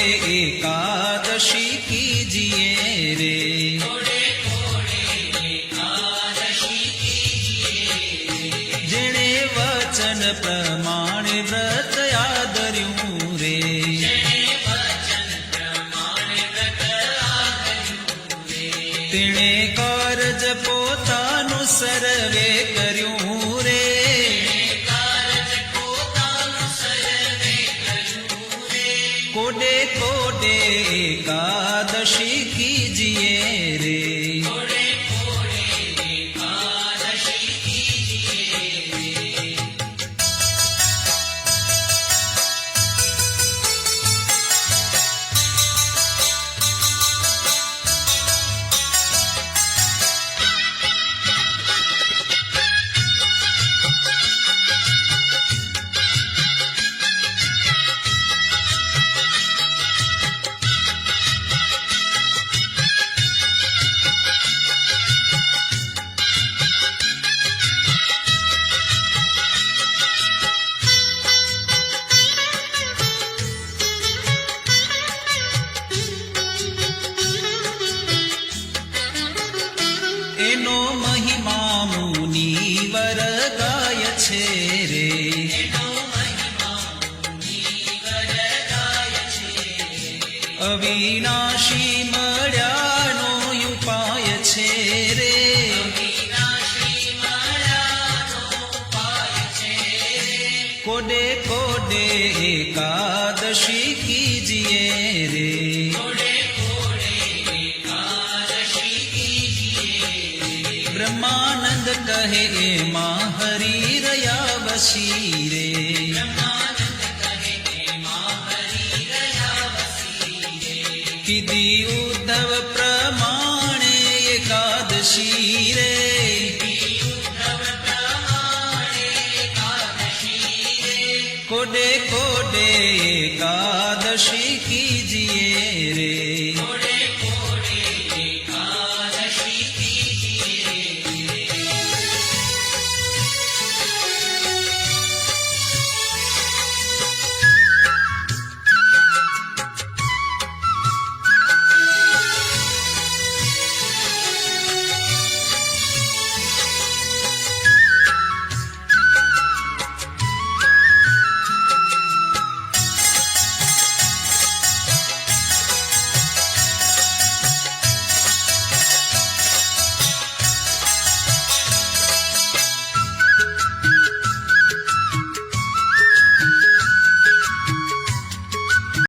एकादशी कीजिए रे। जेणे वचन प्रमाणे व्रत आदर्યું रे। तेणे कारज પોતાનું સર્વે કર્યું રે। कोडे कोडे एकादशी कीजिए रे। એનો મહિમા મુનિવર ગાય છે રે। અવિનાશી મળ્યાનો ઉપાય છે રે। કોડે કોડે એકાદશી કીજીએ રે। ब्रह्मानंद कहे मां हरि रया वशी रे। कीधी उद्धव प्रमाणे एकादशी रे। कोडे कोडे एकादशी कीजिए रे।